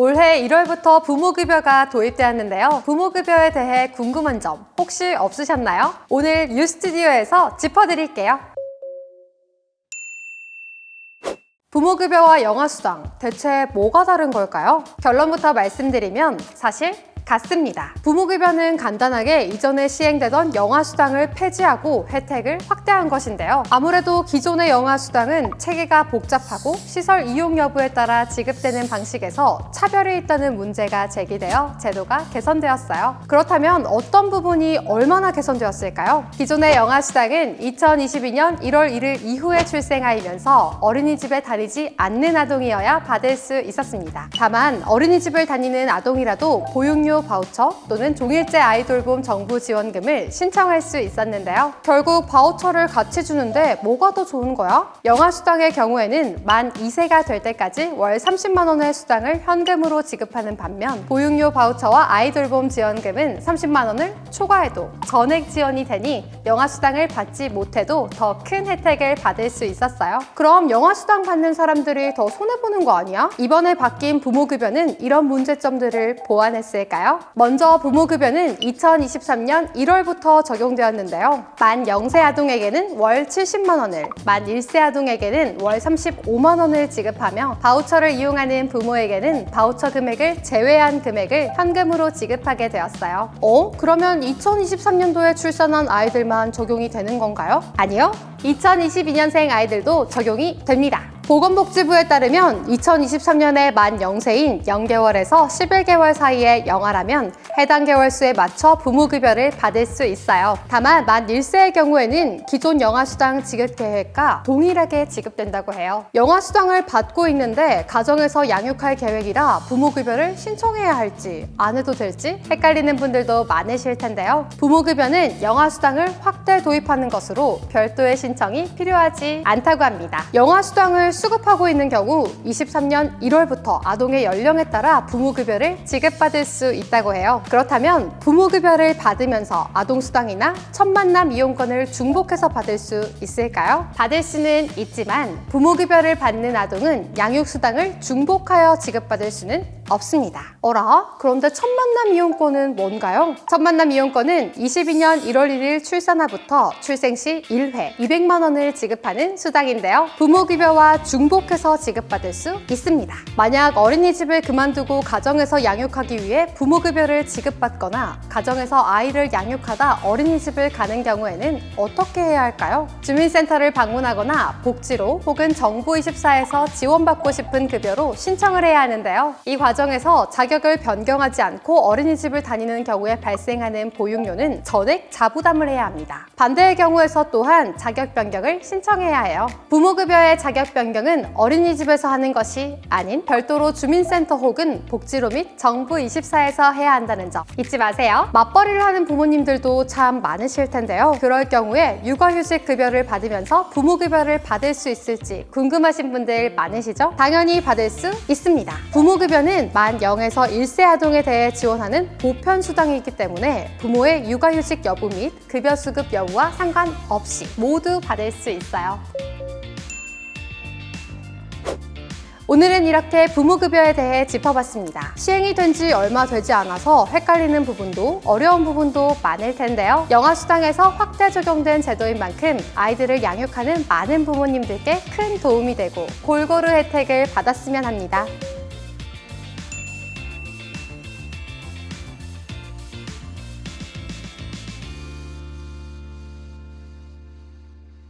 올해 1월부터 부모급여가 도입되었는데요. 부모급여에 대해 궁금한 점 혹시 없으셨나요? 오늘 유스튜디오에서 짚어드릴게요. 부모급여와 영아수당, 대체 뭐가 다른 걸까요? 결론부터 말씀드리면 사실 같습니다. 부모급여는 간단하게 이전에 시행되던 영아수당을 폐지하고 혜택을 확대한 것인데요. 아무래도 기존의 영아수당은 체계가 복잡하고 시설 이용 여부에 따라 지급되는 방식에서 차별이 있다는 문제가 제기되어 제도가 개선되었어요. 그렇다면 어떤 부분이 얼마나 개선되었을까요? 기존의 영아수당은 2022년 1월 1일 이후에 출생아이면서 어린이집에 다니지 않는 아동이어야 받을 수 있었습니다. 다만 어린이집을 다니는 아동이라도 보육료 바우처 또는 종일제 아이돌봄 정부 지원금을 신청할 수 있었는데요. 결국 바우처를 같이 주는데 뭐가 더 좋은 거야? 영아수당의 경우에는 만 2세가 될 때까지 월 30만 원의 수당을 현금으로 지급하는 반면 보육료 바우처와 아이돌봄 지원금은 30만 원을 초과해도 전액 지원이 되니 영아수당을 받지 못해도 더 큰 혜택을 받을 수 있었어요. 그럼 영아수당 받는 사람들이 더 손해보는 거 아니야? 이번에 바뀐 부모급여는 이런 문제점들을 보완했을까요? 먼저 부모급여는 2023년 1월부터 적용되었는데요. 만 0세 아동에게는 월 70만 원을, 만 1세 아동에게는 월 35만 원을 지급하며 바우처를 이용하는 부모에게는 바우처 금액을 제외한 금액을 현금으로 지급하게 되었어요. 그러면 2023년도에 출산한 아이들만 적용이 되는 건가요? 아니요. 2022년생 아이들도 적용이 됩니다. 보건복지부에 따르면 2023년에 만 0세인 0개월에서 11개월 사이의 영아라면 해당 개월수에 맞춰 부모급여를 받을 수 있어요. 다만 만 1세의 경우에는 기존 영아수당 지급 계획과 동일하게 지급된다고 해요. 영아수당을 받고 있는데 가정에서 양육할 계획이라 부모급여를 신청해야 할지 안 해도 될지 헷갈리는 분들도 많으실 텐데요. 부모급여는 영아수당을 확대 도입하는 것으로 별도의 신청이 필요하지 않다고 합니다. 영아수당을 수급하고 있는 경우 23년 1월부터 아동의 연령에 따라 부모급여를 지급받을 수 있다고 해요. 그렇다면 부모급여를 받으면서 아동수당이나 첫 만남 이용권을 중복해서 받을 수 있을까요? 받을 수는 있지만 부모급여를 받는 아동은 양육수당을 중복하여 지급받을 수는 없습니다. 그런데 첫 만남 이용권은 뭔가요? 첫 만남 이용권은 22년 1월 1일 출산화부터 출생 시 1회 200만 원을 지급하는 수당인데요. 부모급여와 중복해서 지급받을 수 있습니다. 만약 어린이집을 그만두고 가정에서 양육하기 위해 부모급여를 지급받거나 가정에서 아이를 양육하다 어린이집을 가는 경우에는 어떻게 해야 할까요? 주민센터를 방문하거나 복지로 혹은 정부24에서 지원받고 싶은 급여로 신청을 해야 하는데요. 이 과정에서 자격을 변경하지 않고 어린이집을 다니는 경우에 발생하는 보육료는 전액 자부담을 해야 합니다. 반대의 경우에서 또한 자격 변경을 신청해야 해요. 부모급여의 자격 변경은 어린이집에서 하는 것이 아닌 별도로 주민센터 혹은 복지로 및 정부24에서 해야 한다는 점 잊지 마세요. 맞벌이를 하는 부모님들도 참 많으실 텐데요. 그럴 경우에 육아휴직 급여를 받으면서 부모급여를 받을 수 있을지 궁금하신 분들 많으시죠? 당연히 받을 수 있습니다. 부모급여는 만 0에서 1세 아동에 대해 지원하는 보편수당이기 때문에 부모의 육아휴직 여부 및 급여 수급 여부와 상관없이 모두 받을 수 있어요. 오늘은 이렇게 부모급여에 대해 짚어봤습니다. 시행이 된 지 얼마 되지 않아서 헷갈리는 부분도 어려운 부분도 많을 텐데요. 영아수당에서 확대 적용된 제도인 만큼 아이들을 양육하는 많은 부모님들께 큰 도움이 되고 골고루 혜택을 받았으면 합니다.